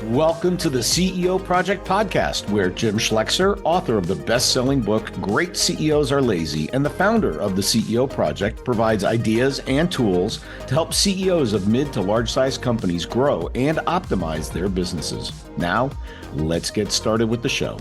Welcome to the CEO Project Podcast, where Jim Schlexer, author of the best-selling book, Great CEOs Are Lazy, and the founder of the CEO Project, provides ideas and tools to help CEOs of mid to large-sized companies grow and optimize their businesses. Now, let's get started with the show.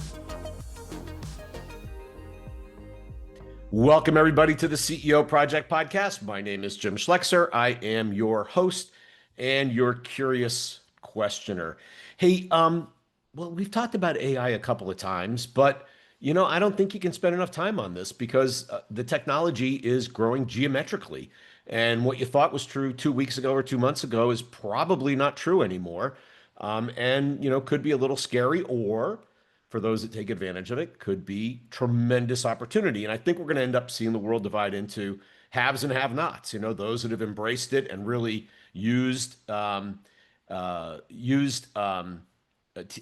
Welcome, everybody, to the CEO Project Podcast. My name is Jim Schlexer. I am your host and your curious questioner. Hey, well, we've talked about AI a couple of times, but I don't think you can spend enough time on this because the technology is growing geometrically. And what you thought was true 2 weeks ago or 2 months ago is probably not true anymore. And could be a little scary, or for those that take advantage of it, could be tremendous opportunity. And I think we're going to end up seeing the world divide into haves and have-nots. Those that have embraced it and really used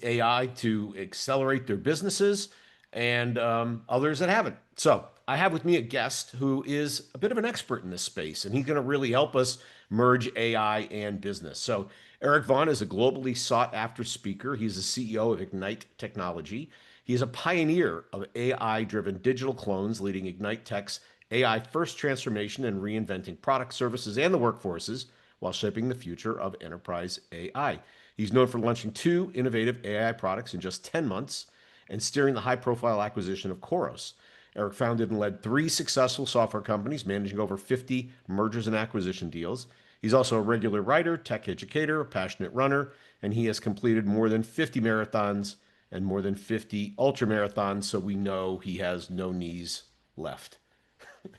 AI to accelerate their businesses, and others that haven't. So I have with me a guest who is a bit of an expert in this space, and he's going to really help us merge AI and business. So Eric Vaughn is a globally sought after speaker. He's the CEO of Ignite Technology. He is a pioneer of AI-driven digital clones, leading Ignite Tech's AI first transformation and reinventing products, services, and the workforces while shaping the future of enterprise AI. He's known for launching 2 innovative AI products in just 10 months and steering the high-profile acquisition of Khoros. Eric founded and led 3 successful software companies, managing over 50 mergers and acquisition deals. He's also a regular writer, tech educator, a passionate runner, and he has completed more than 50 marathons and more than 50 ultra marathons, so we know he has no knees left.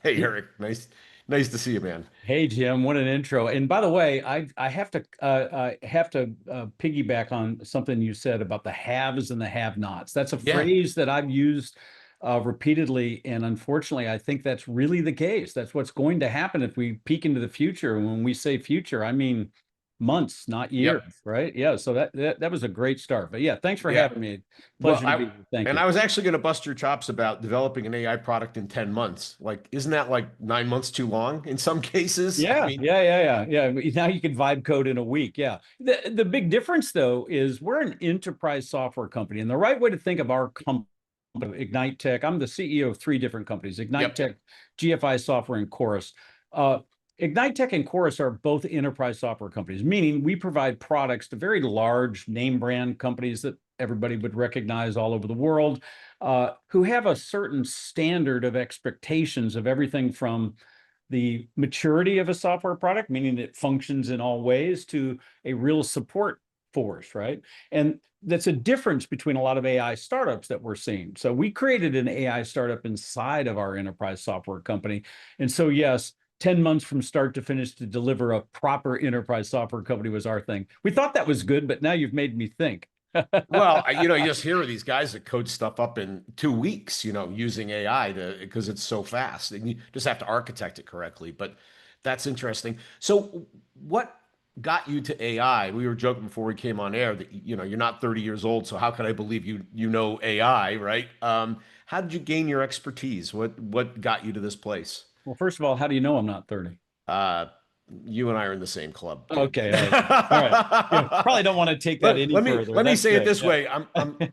Hey, Eric, nice to see you, man. Hey, Jim, what an intro. And by the way, I have to piggyback on something you said about the haves and the have-nots. That's a phrase that I've used repeatedly, and unfortunately, I think that's really the case. That's what's going to happen if we peek into the future. And when we say future, I mean months, not years, right? Yeah, so that was a great start. But yeah, thanks for having me. Pleasure to be here. Thank you. I was actually going to bust your chops about developing an AI product in 10 months. Like, isn't that like 9 months too long in some cases? Yeah, yeah. Now you can vibe code in a week. Yeah. The big difference, though, is we're an enterprise software company. And the right way to think of our company, Ignite Tech, I'm the CEO of 3 different companies, Ignite Tech, GFI Software, and Chorus. Ignite Tech and Chorus are both enterprise software companies, meaning we provide products to very large name brand companies that everybody would recognize all over the world, who have a certain standard of expectations of everything from the maturity of a software product, meaning it functions in all ways, to a real support force, right? And that's a difference between a lot of AI startups that we're seeing. So we created an AI startup inside of our enterprise software company. And so, yes, 10 months from start to finish to deliver a proper enterprise software company was our thing. We thought that was good, but now you've made me think. Well, you just hear of these guys that code stuff up in 2 weeks, using AI because it's so fast, and you just have to architect it correctly. But that's interesting. So what got you to AI? We were joking before we came on air that, you're not 30 years old, so how could I believe you know AI, right? How did you gain your expertise? What got you to this place? Well, first of all, how do you know I'm not 30? You and I are in the same club. Okay. All right. Yeah, probably don't want to take that any further. Let me say it this way.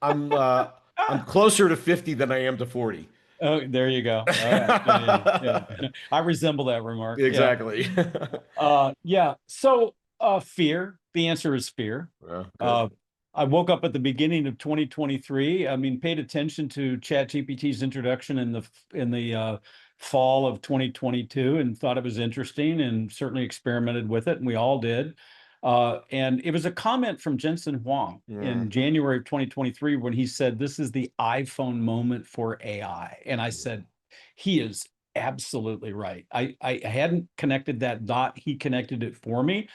I'm closer to 50 than I am to 40. Oh, there you go. All right. Yeah. I resemble that remark. Exactly. Yeah. So fear. The answer is fear. I woke up at the beginning of 2023. I mean, paid attention to ChatGPT's introduction in the fall of 2022 and thought it was interesting, and certainly experimented with it, and we all did. And it was a comment from Jensen Huang in January of 2023 when he said, "This is the iPhone moment for AI." And I said, he is absolutely right. I hadn't connected that dot. He connected it for me.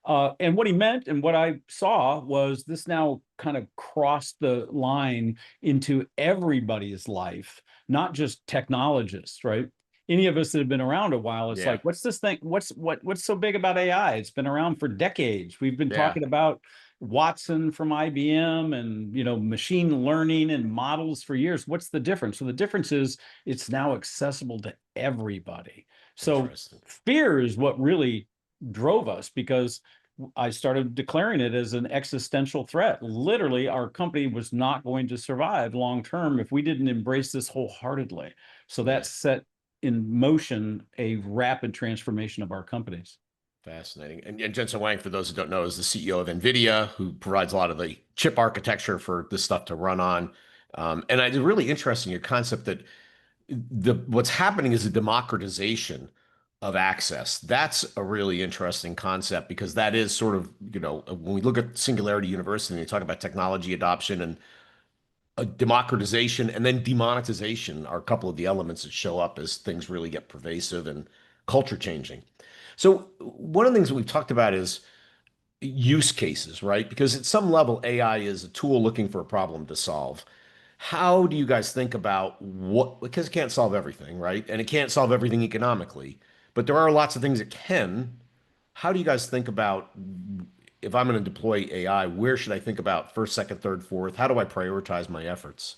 And what he meant and what I saw was this now kind of crossed the line into everybody's life, not just technologists, right? Any of us that have been around a while, it's like, what's this thing? What's so big about AI? It's been around for decades. We've been talking about Watson from IBM and, machine learning and models for years. What's the difference? So the difference is it's now accessible to everybody. So fear is what really drove us, because I started declaring it as an existential threat. Literally, our company was not going to survive long term if we didn't embrace this wholeheartedly. So Yeah. that set in motion a rapid transformation of our companies. Fascinating. And Jensen Huang, for those who don't know, is the CEO of NVIDIA, who provides a lot of the chip architecture for this stuff to run on. And it's really interesting your concept that what's happening is a democratization of access. That's a really interesting concept because that is sort of, when we look at Singularity University and you talk about technology adoption and a democratization and then demonetization are a couple of the elements that show up as things really get pervasive and culture changing. So one of the things that we've talked about is use cases, right? Because at some level, AI is a tool looking for a problem to solve. How do you guys think about what, because it can't solve everything, right? And it can't solve everything economically, but there are lots of things it can. How do you guys think about if I'm going to deploy AI, where should I think about first, second, third, fourth? How do I prioritize my efforts?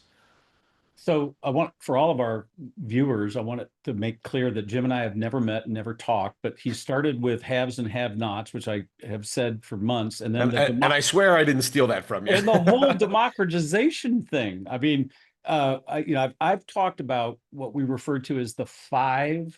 So I want for all of our viewers, I want it to make clear that Jim and I have never met and never talked, but he started with haves and have-nots, which I have said for months, and then And I swear I didn't steal that from you. and the whole democratization thing. I mean, I've talked about what we refer to as the five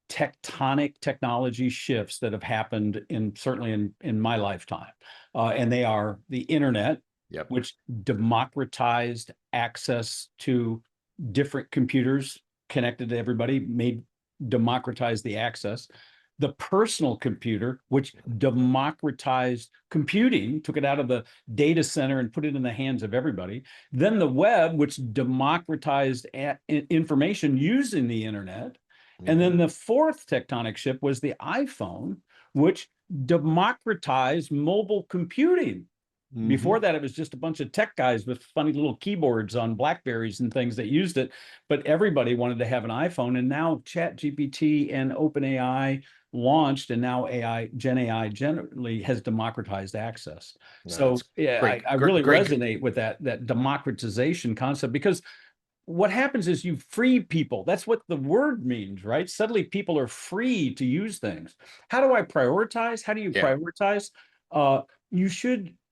tectonic technology shifts that have happened certainly in my lifetime. And they are the internet, Yep. which democratized access to different computers connected to everybody, made democratized the access. The personal computer, which democratized computing, took it out of the data center and put it in the hands of everybody. Then the web, which democratized information using the internet. And then the fourth tectonic shift was the iPhone, which democratized mobile computing. Before that, it was just a bunch of tech guys with funny little keyboards on Blackberries and things that used it. But everybody wanted to have an iPhone. And now ChatGPT and OpenAI launched, and now Gen AI generally has democratized access. No, So yeah, great, I great, really great. resonate with that democratization concept, because what happens is you free people. That's what the word means, right? Suddenly people are free to use things. How do I prioritize? How do you Yeah. prioritize?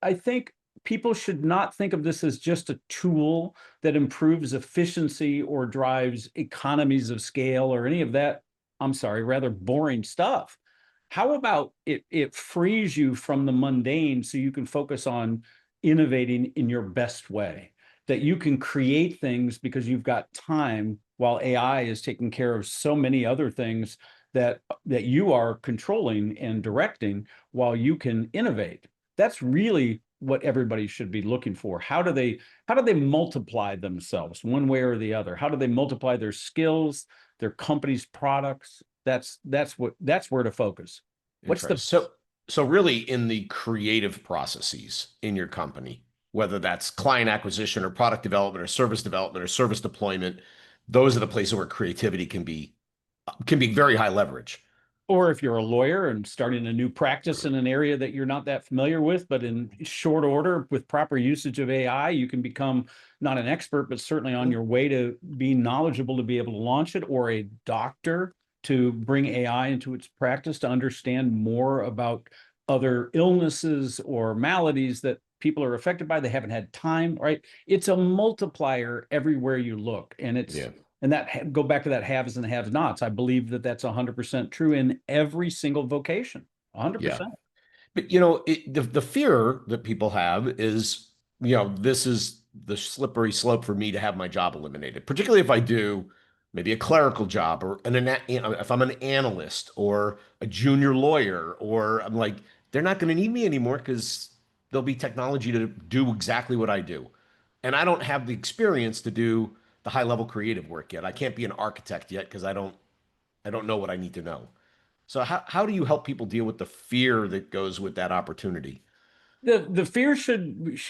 I think people should not think of this as just a tool that improves efficiency or drives economies of scale or any of that, I'm sorry, rather boring stuff. How about it frees you from the mundane so you can focus on innovating in your best way? That you can create things because you've got time, while AI is taking care of so many other things that you are controlling and directing, while you can innovate. That's really what everybody should be looking for. How do they multiply themselves one way or the other? How do they multiply their skills, their company's products? That's where to focus. What's the Interesting. So really in the creative processes in your company, whether that's client acquisition or product development or service deployment, those are the places where creativity can be very high leverage. Or if you're a lawyer and starting a new practice in an area that you're not that familiar with, but in short order with proper usage of AI, you can become not an expert, but certainly on your way to being knowledgeable to be able to launch it, or a doctor to bring AI into its practice to understand more about other illnesses or maladies that people are affected by. They haven't had time, right? It's a multiplier everywhere you look. And Yeah. that go back to that haves and have nots. I believe that that's 100% true in every single vocation. Yeah. 100%. But the fear that people have is, this is the slippery slope for me to have my job eliminated, particularly if I do maybe a clerical job or if I'm an analyst or a junior lawyer, or I'm like, they're not going to need me anymore because there'll be technology to do exactly what I do. And I don't have the experience to do the high level creative work yet. I can't be an architect yet because I don't know what I need to know. So how do you help people deal with the fear that goes with that opportunity? The fear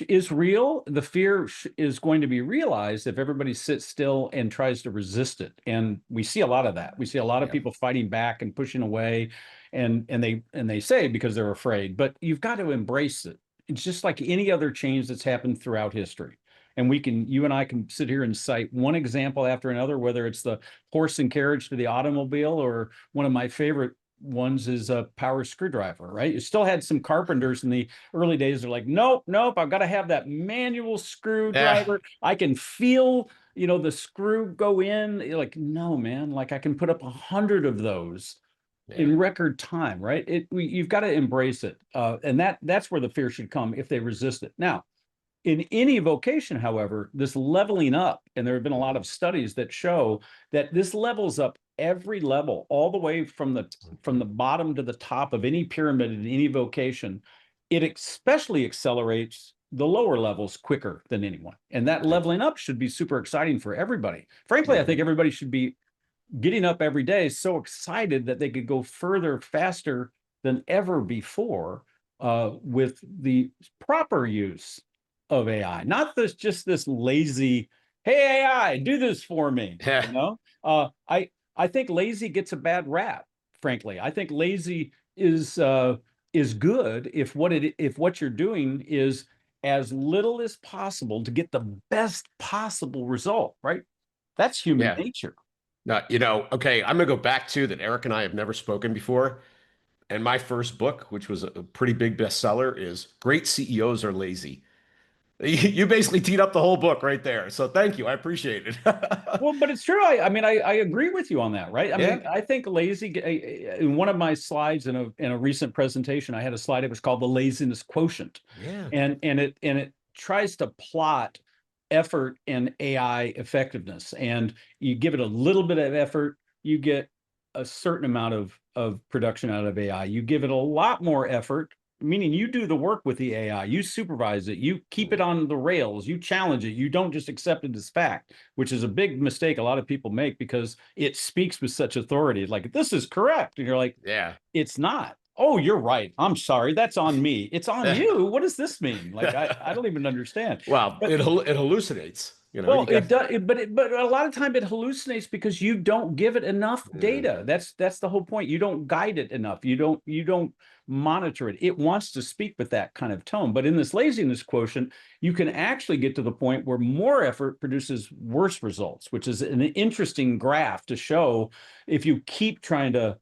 is real. The fear is going to be realized if everybody sits still and tries to resist it. And we see a lot of that. We see a lot of Yeah. people fighting back and pushing away, and they say because they're afraid. But you've got to embrace it. It's just like any other change that's happened throughout history. And you and I can sit here and cite one example after another, whether it's the horse and carriage to the automobile, or one of my favorite ones is a power screwdriver, right? You still had some carpenters in the early days. They're like, nope, nope, I've got to have that manual Yeah. screwdriver. I can feel, the screw go in. You're like, no, man, like I can put up 100 of those Yeah. in record time, right? You've got to embrace it. And that's where the fear should come if they resist it. Now, in any vocation, however, this leveling up, and there have been a lot Mhm. of studies that show that this levels up every level, all the way from the bottom to the top of any pyramid in any vocation. It especially accelerates the lower levels quicker than anyone. And that Yeah. leveling up should be super exciting for everybody. Frankly, I Mhm. think everybody should be getting up every day so excited that they could go further faster than ever before with the proper use of AI, not just this lazy, hey AI, do this for me. Yeah. I think lazy gets a bad rap. Frankly, I think lazy is good if what you're doing is as little as possible to get the best possible result. Right? That's human Yeah. nature. Okay, I'm gonna go back to that. Eric and I have never spoken before. And my first book, which was a pretty big bestseller, is Great CEOs Are Lazy. You basically teed up the whole book right there. So thank you. I appreciate it. Well, but it's true. I mean, I agree with you on that, right? I mean, Yeah. I think in one of my slides in a recent presentation, I had a slide. It was called the laziness quotient, Yeah. and it tries to plot effort and AI effectiveness. And you give it a little bit of effort, you get a certain amount of production out of AI. You give it a lot more effort, meaning you do the work with the AI, you supervise it, you keep it on the rails, you challenge it, you don't just accept it as fact, which is a big mistake a lot of people make because it speaks with such authority. Like, this is correct. And you're like, Yeah. it's not. Oh, you're right. I'm sorry. That's on me. It's on you. What does this mean? Like, I don't even understand. Well, But it hallucinates. You well, got. it does, but a lot of time it hallucinates because you don't give it enough Yeah. data. That's the whole point. You don't guide it enough. You don't monitor it. It wants to speak with that kind of tone. But in this laziness quotient, you can actually get to the point where more effort produces worse results, which is an interesting graph to show if you keep trying to,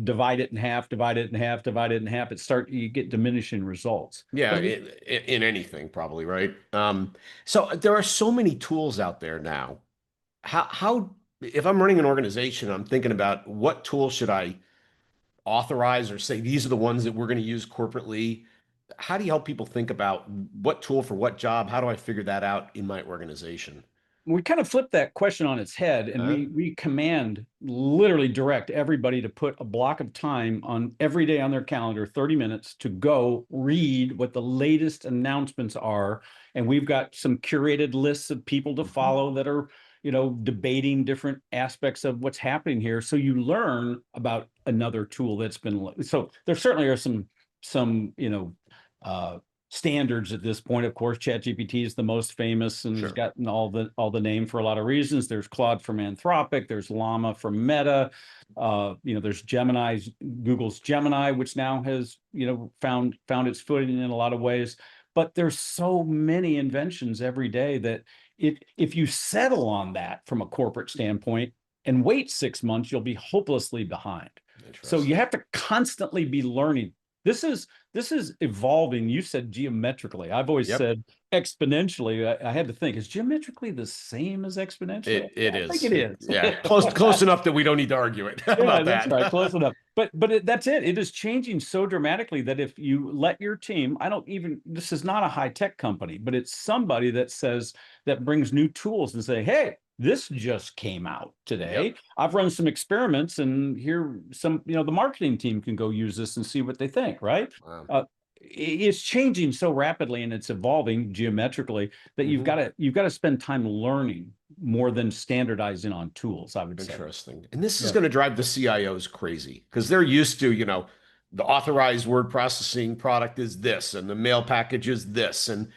divide it in half, divide it in half, divide it in half, you get diminishing results. Yeah, But in anything probably, right? So there are so many tools out there now. How if I'm running an organization, I'm thinking about what tool should I authorize or say these are the ones that we're going to use corporately. How do you help people think about what tool for what job? How do I figure that out in my organization? we kind of flip that question on its head, and Huh? we command, literally direct everybody to put a block of time on every day on their calendar, 30 minutes, to go read what the latest announcements are. And we've got some curated lists of people to Mhm. follow that are, debating different aspects of what's happening here, so you learn about another tool that's been. So there certainly are some uh standards at this point. Of course, ChatGPT is the most famous and has Sure. gotten all the name for a lot of reasons. There's Claude from Anthropic, there's Llama from Meta, there's Google's Gemini, which now has found its footing in a lot of ways. But there's so many inventions every day that if you settle on that from a corporate standpoint and wait 6 months, you'll be hopelessly behind. So you Interesting. have to constantly be learning. This is evolving. You said geometrically. I've always Yep. said exponentially. I had to think, is geometrically the same as exponentially? It I think it is. is. Yeah. Close enough that we don't need to argue it. How Yeah, about that's right. Close that? enough. But that's it. It is changing so dramatically that if you let your team, this is not a high tech company, but it's somebody that brings new tools and say, hey, this just came out today. Yep. I've run some experiments, and here the marketing team can go use this and see what they think, right? Wow. It's changing so rapidly and it's evolving geometrically that you've got Mhm. to you've got to spend time learning more than standardizing on tools, I would say. Interesting. And this is Yeah. going to drive the CIOs crazy because they're used to, the authorized word processing product is this, and the mail package is this, and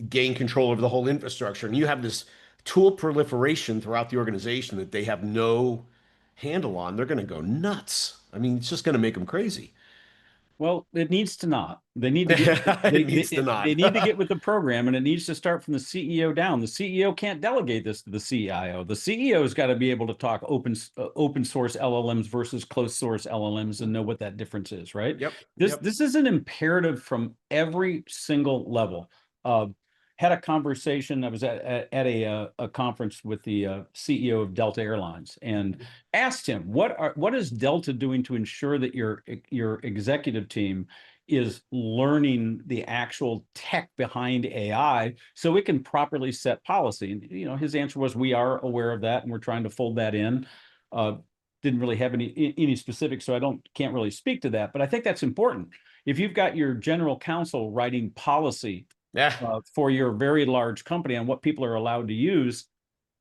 gain control over the whole infrastructure. And you have this tool proliferation throughout the organization that they have no handle on. They're going to go nuts. I mean, it's just going to make them crazy. Well, it needs to not. They need to get with the, It needs to they not. need to get with the program, and it needs to start from the CEO down. The CEO can't delegate this to the CIO. The CEO's got to be able to talk open source LLMs versus closed source LLMs and know what that difference is, right? Yep. This Yep. this is an imperative from every single level. Uh, Had a conversation. I was at a conference with the CEO of Delta Airlines and asked him what is Delta doing to ensure that your executive team is learning the actual tech behind AI so it can properly set policy. And his answer was, we are aware of that and we're trying to fold that in. Didn't really have any specifics, so can't really speak to that. But I think that's important. If you've got your general counsel writing policy Yeah. for your very large company on what people are allowed to use,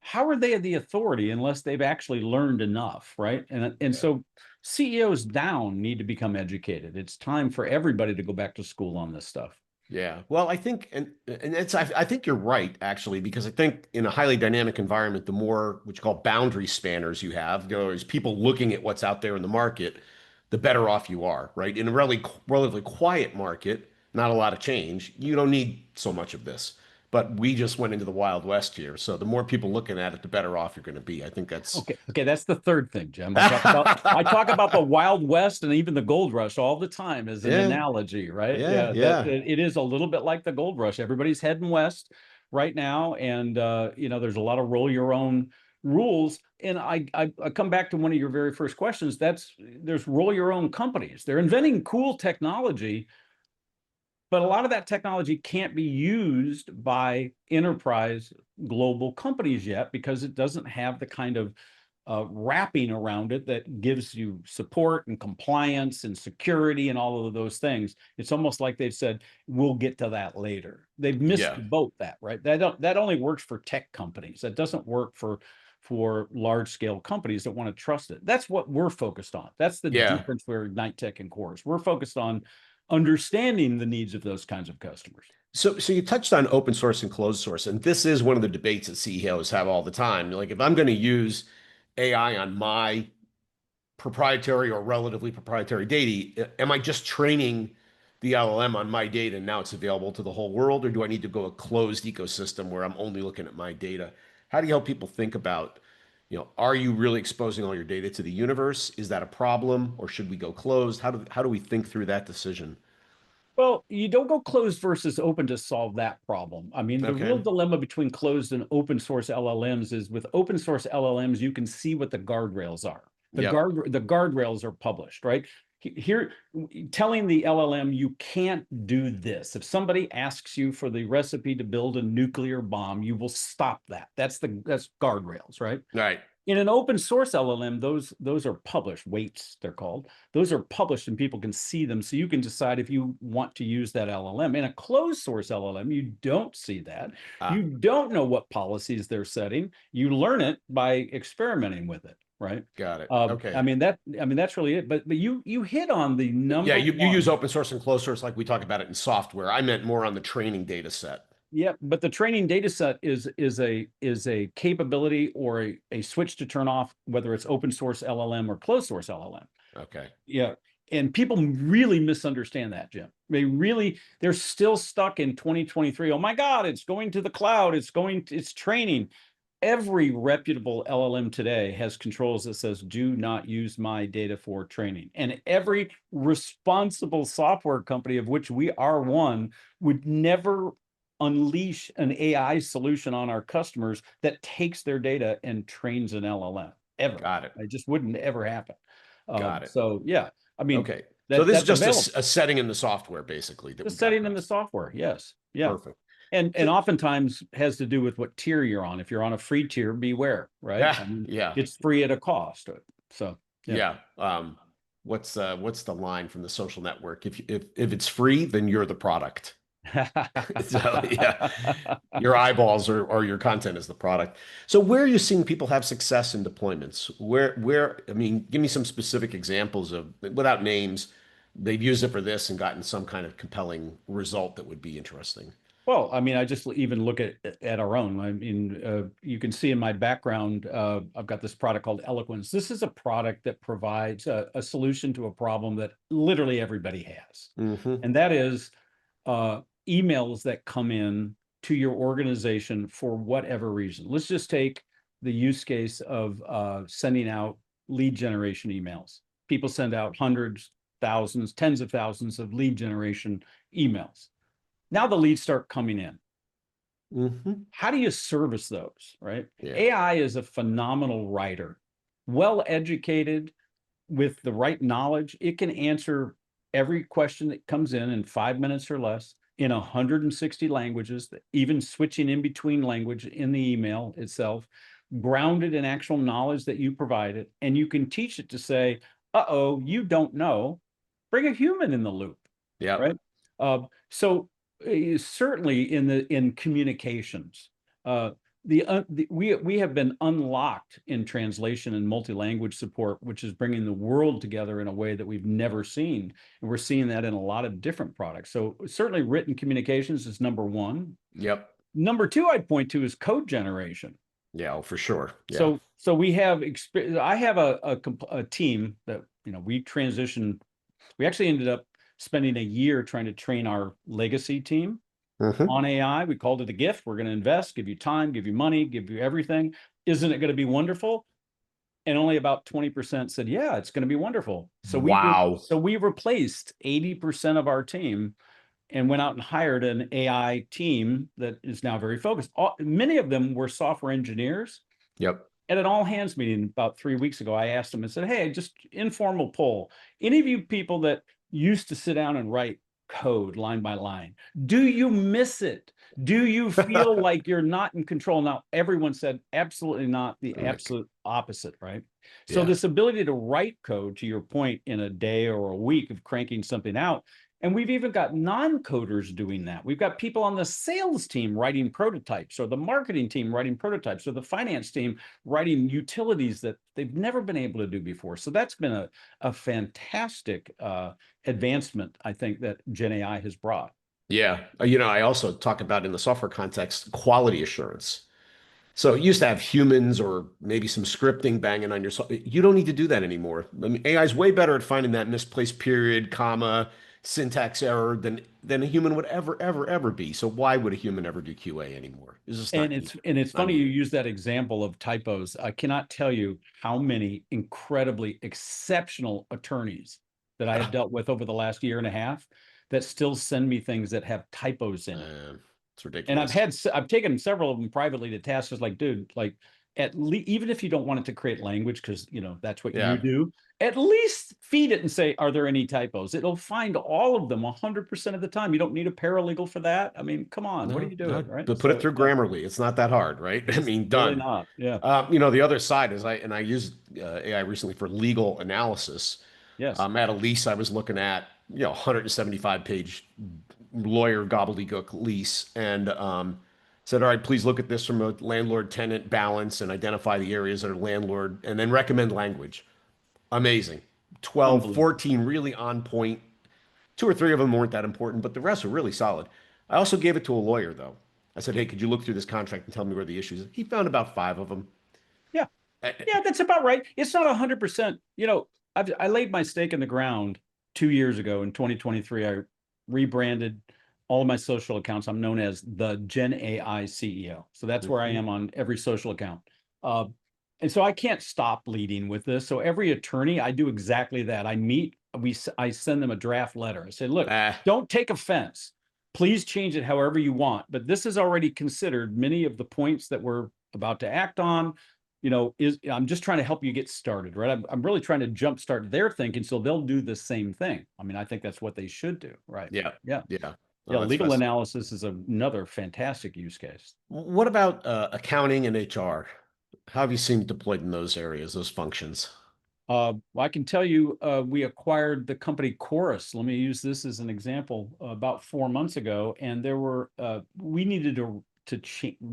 how are they the authority unless they've actually learned enough, right? And Yeah. so CEOs down need to become educated. It's time for everybody to go back to school on this stuff. Yeah. Well, I think, and I think you're right, actually, because I think in a highly dynamic environment, the more what you call boundary spanners you have, is people looking at what's out there in the market, the better off you are, right? In a relatively quiet market, not a lot of change, you don't need so much of this. But we just went into the Wild West here. So the more people looking at it, the better off you're going to be. I think that's Okay, that's the third thing, Jim. I talk about the Wild West and even the Gold Rush all the time as an yeah, analogy, right? yeah, Yeah, that yeah. it is a little bit like the Gold Rush. Everybody's heading west right now, and there's a lot of roll your own rules. And I come back to one of your very first questions. There's roll your own companies. They're inventing cool technology, but a lot of that technology can't be used by enterprise global companies yet because it doesn't have the kind of wrapping around it that gives you support and compliance and security and all of those things. It's almost like they've said, we'll get to that later. They've missed Yeah. the boat, that right. That only works for tech companies. That doesn't work for large scale companies that want to trust it. That's what we're focused on. That's the Yeah. difference for Ignite Tech and Chorus. We're focused on understanding the needs of those kinds of customers. So you touched on open source and closed source, and this is one of the debates that CEOs have all the time. Like, if I'm going to use AI on my proprietary or relatively proprietary data, am I just training the LLM on my data and now it's available to the whole world, or do I need to go a closed ecosystem where I'm only looking at my data? How do you help people think about, are you really exposing all your data to the universe? Is that a problem, or should we go closed? How do we think through that decision? Well, you don't go closed versus open to solve that problem. I mean, the real Okay. dilemma between closed and open source LLMs is with open source LLMs, you can see what the guardrails are. Yep. The guardrails are published, right? Here, telling the LLM you can't do this. If somebody asks you for the recipe to build a nuclear bomb, you will stop that. That's guardrails, right? All right. In an open source LLM, those are published, weights they're called. Those are published and people can see them. So you can decide if you want to use that LLM. In a closed source LLM, you don't see that. You Ah, don't know what policies they're setting. You learn it by experimenting with it, right? got it. I Okay. mean that's really it. But you hit on the Yeah, number you use one. open source and closed source like we talk about it in software. I meant more on the training data set. Yeah, but the training data set is a capability or a switch to turn off, whether it's open source LLM or closed source LLM. Okay. Yeah. And people really misunderstand that, Jim. They're still stuck in 2023. Oh my God, it's going to the cloud. It's training. Every reputable LLM today has controls that says, do not use my data for training. And every responsible software company, of which we are one, would never unleash an AI solution on our customers that takes their data and trains an LLM ever. Got it. It just wouldn't ever happen. Got it. So yeah, I mean Okay. So this is that's just available. a setting in the software, basically, that The we got setting in the across. software, yes, yeah, Perfect. and So, oftentimes has to do with what tier you're on. If you're on a free tier, beware, right? yeah, I mean, yeah, it's free at a cost. So yeah. yeah. What's the line from the social network? If it's free, then you're the product. So yeah, your eyeballs or your content is the product. So where are you seeing people have success in deployments? I mean, give me some specific examples of, without names, they've used it for this and gotten some kind of compelling result that would be interesting. Well, I mean, I just even look at our own. I mean, you can see in my background, I've got this product called Eloquence. This is a product that provides a solution to a problem that literally everybody has, Mm-hmm. and that is emails that come in to your organization for whatever reason. Let's just take the use case of sending out lead generation emails. People send out hundreds, thousands, tens of thousands of lead generation emails. Now the leads start coming in. Mm-hmm. How do you service those, right? Yeah. AI is a phenomenal writer, well educated with the right knowledge. It can answer every question that comes in 5 minutes or less in 160 languages, even switching in between language in the email itself, grounded in actual knowledge that you provided. And you can teach it to say, uh-oh, you don't know, bring a human in the loop, Yep. right? So certainly in communications, we have been unlocked in translation and multi-language support, which is bringing the world together in a way that we've never seen, and we're seeing that in a lot of different products. So certainly written communications is number one. Yep. Number two I'd point to is code generation. Yeah, for sure. Yeah. So we have I have a team that we transitioned. We actually ended up spending a year trying to train our legacy team Mm-hmm. on AI. We called it a gift. We're going to invest, give you time, give you money, give you everything. Isn't it going to be wonderful? And only about 20% said, yeah, it's going to be wonderful. So Wow. we replaced 80% of our team and went out and hired an AI team that is now very focused. Many of them were software engineers. Yep. At an all hands meeting about 3 weeks ago, I asked them and said, hey, just informal poll. Any of you people that used to sit down and write code line by line, do you miss it? Do you feel like you're not in control? Now, everyone said absolutely not, the absolute opposite, right? So Yeah. this ability to write code, to your point, in a day or a week of cranking something out, and we've even got non-coders doing that. We've got people on the sales team writing prototypes, or the marketing team writing prototypes, or the finance team writing utilities that they've never been able to do before. So that's been a fantastic advancement, I think, that Gen AI has brought. Yeah. I also talk about in the software context, quality assurance. So it used to have humans or maybe some scripting banging on your software. You don't need to do that anymore. I mean, AI is way better at finding that misplaced period, comma, syntax error than a human would ever be. So why would a human ever do QA anymore? It's just not And needed. it's Not funny you needed. use that example of typos. I cannot tell you how many incredibly exceptional attorneys that I have Ah, dealt with over the last year and a half that still send me things that have typos in it. man, it's And ridiculous. I've taken several of them privately to task. It's like, dude, like at least, even if you don't want it to create language, because that's what you Yeah. do, at least feed it and say, are there any typos? It'll find all of them 100% of the time. You don't need a paralegal for that. I mean, come on, what are No, you doing, no, right? but put it So through yeah, Grammarly. It's not that hard, right? I it's mean, really done. not. Yeah. The other side is I used AI recently for legal analysis. Yes. At a lease I was looking at, 175-page lawyer gobbledygook lease, and said, all right, please look at this from a landlord-tenant balance and identify the areas that are landlord, and then recommend language. Amazing. 12, Unbelievable. 14 really on point. Two or three of them weren't that important, but the rest were really solid. I also gave it to a lawyer, though. I said, hey, could you look through this contract and tell me where the issues are? He found about five of them. Yeah. Yeah, that's about right. It's not 100%. I laid my stake in the ground 2 years ago in 2023. I rebranded all of my social accounts. I'm known as the Gen AI CEO. So that's where I Mhm. am on every social account. Uh, and so I can't stop leading with this. So every attorney, I do exactly that. I send them a draft letter. I say, look, Ah, don't take offense. Please change it however you want. But this is already considered many of the points that we're about to act on. I'm just trying to help you get started, right? I'm really trying to jumpstart their thinking so they'll do the same thing. I mean, I think that's what they should do, right? yeah, Yeah. yeah. Yeah. Oh, that's Legal fascinating. analysis is another fantastic use case. What about accounting and HR? How have you seen deployed in those areas, those functions? Well, I can tell you, we acquired the company Chorus. Let me use this as an example. About 4 months ago, and we needed to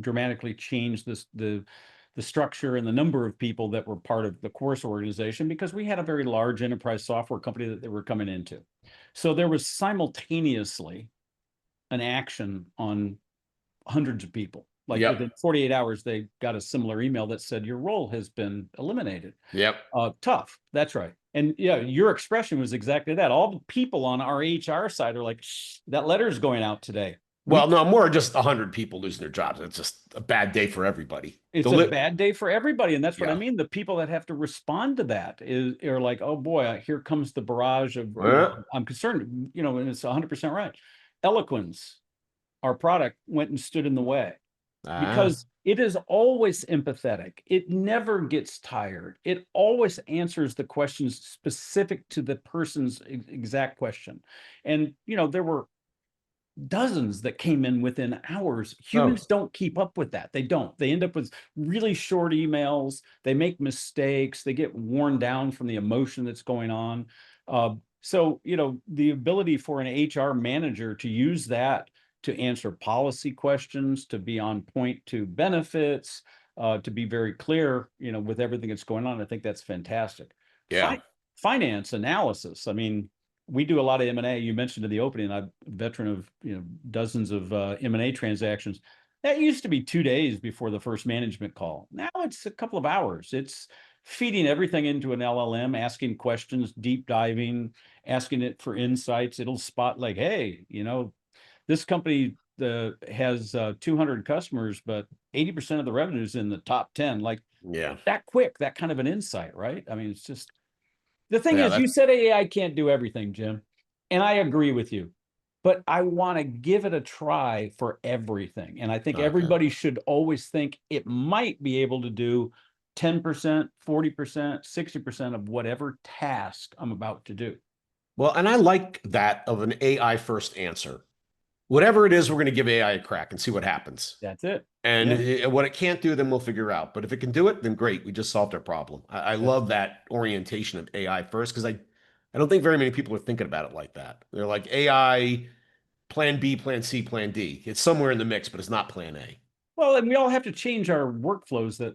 dramatically change the structure and the number of people that were part of the Chorus organization because we had a very large enterprise software company that they were coming into. So there was simultaneously an action on hundreds of people. Like Yep. within 48 hours, they got a similar email that said your role has been eliminated. Yep. Tough. That's right. And yeah, your expression was exactly that. All the people on our HR side are like, that letter is going out today. Well, no, more just 100 people losing their jobs. It's just a bad day for everybody. It's a bad day for everybody. And that's what I Yeah. mean. The people that have to respond to that are like, oh boy, here comes the barrage of, I'm concerned, and it's 100% right. Eloquence, our product, went and stood in the way because it is always empathetic. It never gets tired. It always answers the questions specific to the person's exact question. And, there were dozens that came in within hours. Humans don't keep up with that. They don't. They end up with really short emails. They make mistakes. They get worn down from the emotion that's going on. So, the ability for an HR manager to use that to answer policy questions, to be on point to benefits, to be very clear, with everything that's going on, I think that's fantastic. Yeah. Finance analysis. I mean, we do a lot of M&A. You mentioned in the opening, I'm a veteran of dozens of M&A transactions. That used to be 2 days before the first management call. Now it's a couple of hours. It's feeding everything into an LLM, asking questions, deep diving, asking it for insights. It'll spot like, hey, this company has 200 customers, but 80% of the revenue is in the top 10. Like, Yeah. that quick, that kind of an insight, right? I mean, it's just. The thing Yeah, is, you said AI can't do everything, Jim, and I agree with you, but I want to give it a try for everything. And I think everybody should always think it might be able to do 10%, 40%, 60% of whatever task I'm about to do. Well, and I like that of an AI first answer. Whatever it is, we're going to give AI a crack and see what happens. That's it. And what it can't do, then we'll figure out. But if it can do it, then great. We just solved our problem. I love that orientation of AI first because I don't think very many people are thinking about it like that. They're like AI, plan B, plan C, plan D. It's somewhere in the mix, but it's not plan A. Well, and we all have to change our workflows that,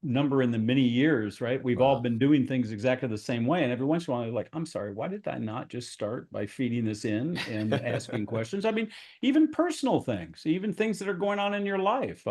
number in the many years, right? We've all been doing things exactly the same way. And every once in a while, you're like, I'm sorry, why did I not just start by feeding this in and asking questions? I mean, even personal things, even things that are going on in your life.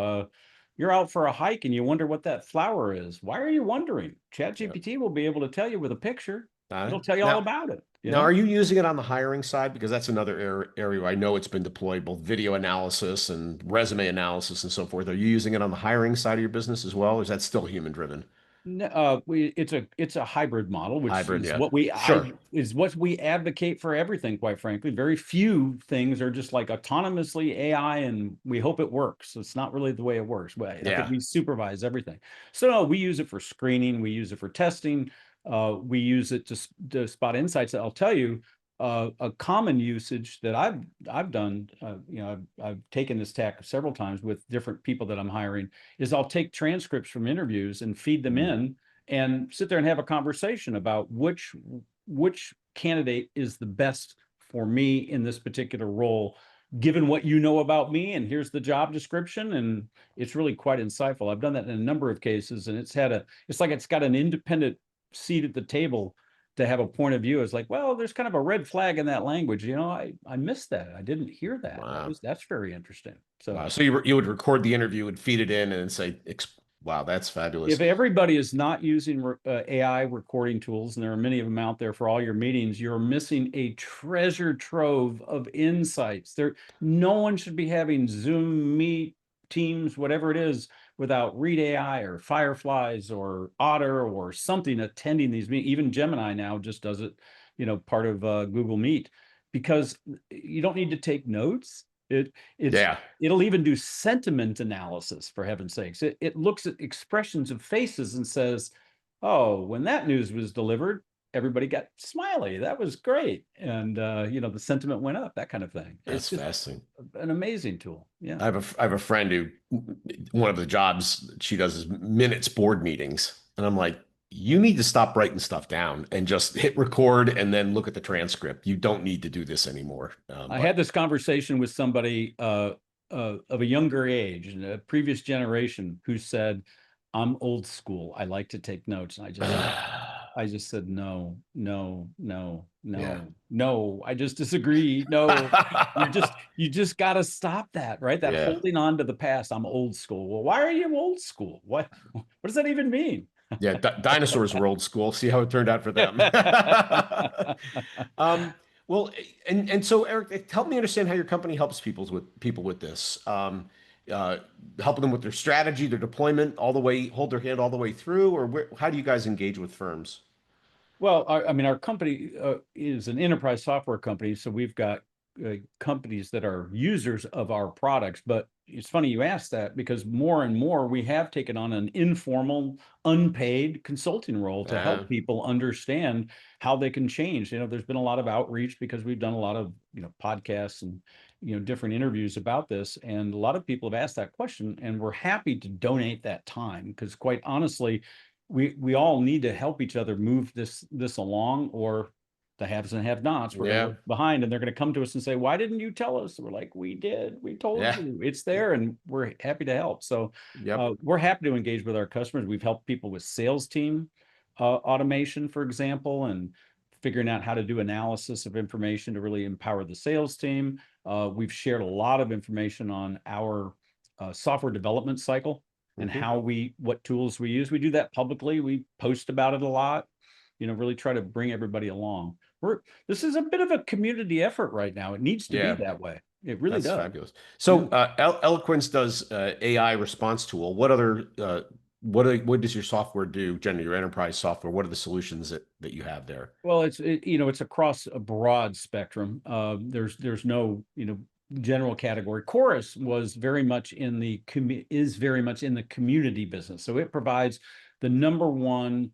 You're out for a hike and you wonder what that flower is. Why are you wondering? ChatGPT will be able to tell you with a picture. It'll tell you all about it. Now, are you using it on the hiring side? Because that's another area where I know it's been deployed, both video analysis and resume analysis and so forth. Are you using it on the hiring side of your business as well, or is that still human driven? It's a hybrid model, which Hybrid, is yeah. what we Sure. is what we advocate for everything, quite frankly. Very few things are just like autonomously AI, and we hope it works. It's not really the way it works. But I think we supervise everything. So no, we use it for screening, we use it for testing, we use it to spot insights. I'll tell you, a common usage that I've done, I've taken this tack several times with different people that I'm hiring, is I'll take transcripts from interviews and feed them in and sit there and have a conversation about which candidate is the best for me in this particular role, given what you know about me, and here's the job description. And it's really quite insightful. I've done that in a number of cases, and it's like it's got an independent seat at the table to have a point of view. It's like, well, there's kind of a red flag in that language. I missed that. I didn't hear that. Wow. That's very interesting. So, So you would record the interview and feed it in and say, wow, that's fabulous. if everybody is not using AI recording tools, and there are many of them out there for all your meetings, you're missing a treasure trove of insights. No one should be having Zoom, Meet, Teams, whatever it is, without Read AI or Fireflies or Otter or something attending these meetings. Even Gemini now just does it, part of Google Meet, because you don't need to take notes. It'll even do sentiment analysis, for heaven's sakes. It looks at expressions of faces and says, oh, when that news was delivered, everybody got smiley. That was great. And, the sentiment went up, that kind of thing. That's fascinating. An amazing tool. Yeah. I have a friend who, one of the jobs she does is minutes board meetings. And I'm like, you need to stop writing stuff down and just hit record and then look at the transcript. You don't need to do this anymore. I had this conversation with somebody of a younger age, a previous generation, who said, I'm old school. I like to take notes. And I just I just said, no. Yeah. No, I just disagree. No, you just got to stop that, right? That Yeah. holding on to the past. I'm old school. Well, why are you old school? What does that even mean? Yeah. Dinosaurs were old school. See how it turned out for them. um, well, and so Eric, help me understand how your company helps people with this. Uh, Helping them with their strategy, their deployment, all the way, hold their hand all the way through, or how do you guys engage with firms? Well, I mean, our company is an enterprise software company, so we've got companies that are users of our products. But it's funny you asked that, because more and more we have taken on an informal, unpaid consulting role to help people understand how they can change. There's been a lot of outreach because we've done a lot of podcasts and different interviews about this, and a lot of people have asked that question, and we're happy to donate that time, because quite honestly, we all need to help each other move this along, or the haves and have-nots, we're gonna look behind, and they're gonna come to us and say, why didn't you tell us? We're like, we did, we told you, it's there, and we're happy to help. So we're happy to engage with our customers. We've helped people with sales team automation, for example, and figuring out how to do analysis of information to really empower the sales team. We've shared a lot of information on our software development cycle and what tools we use. We do that publicly. We post about it a lot, really try to bring everybody along. This is a bit of a community effort right now. It needs to be that way. It really does. Fabulous. So Eloquence does AI response tool. What does your software do, generally your enterprise software? What are the solutions that you have there? Well, it's across a broad spectrum. There's no, general category. Chorus was very much in the community business. So it provides the number one,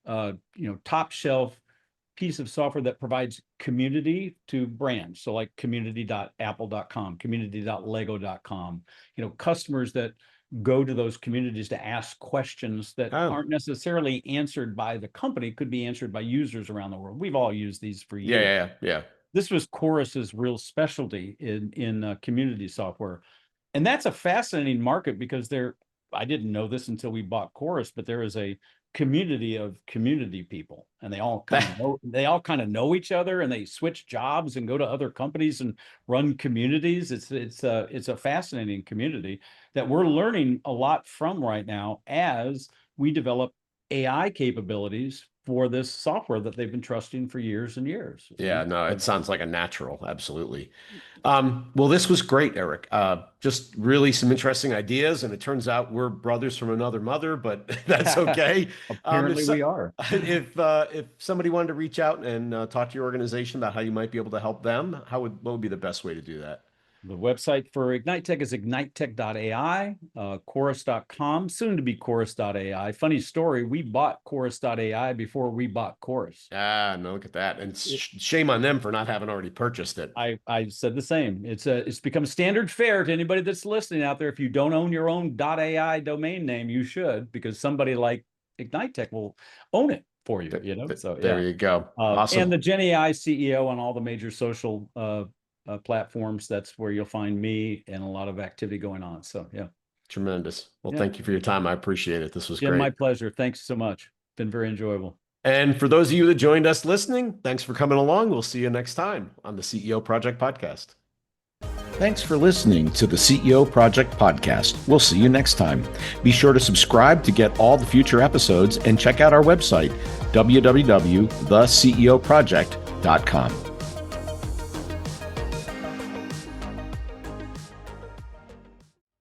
top shelf piece of software that provides community to brands. So like community.apple.com, community.lego.com, customers that go to those communities to ask questions that aren't necessarily answered by the company, could be answered by users around the world. We've all used these for years. Yeah. This was Chorus's real specialty in community software. And that's a fascinating market, because I didn't know this until we bought Chorus, but there is a community of community people, and they all kind of know each other, and they switch jobs and go to other companies and run communities. It's a fascinating community that we're learning a lot from right now as we develop AI capabilities for this software that they've been trusting for years and years. Yeah, no, it sounds like a natural. Absolutely. Well, this was great, Eric. Just really some interesting ideas, and it turns out we're brothers from another mother, but that's okay. Apparently we are. If somebody wanted to reach out and talk to your organization about how you might be able to help them, what would be the best way to do that? The website for IgniteTech is ignitetech.ai, chorus.com, soon to be chorus.ai. Funny story, we bought chorus.ai before we bought Chorus. No, look at that. And shame on them for not having already purchased it. I said the same. It's become standard fare to anybody that's listening out there. If you don't own your own .ai domain name, you should, because somebody like IgniteTech will own it for you. So there you go. Awesome. And the Gen AI CEO on all the major social platforms. That's where you'll find me, and a lot of activity going on. So yeah. Tremendous. Well, thank you for your time. I appreciate it. This was great. My pleasure. Thanks so much. Been very enjoyable. And for those of you that joined us listening, thanks for coming along. We'll see you next time on the CEO Project Podcast. Thanks for listening to the CEO Project Podcast. We'll see you next time. Be sure to subscribe to get all the future episodes, and check out our website, www.theceoproject.com.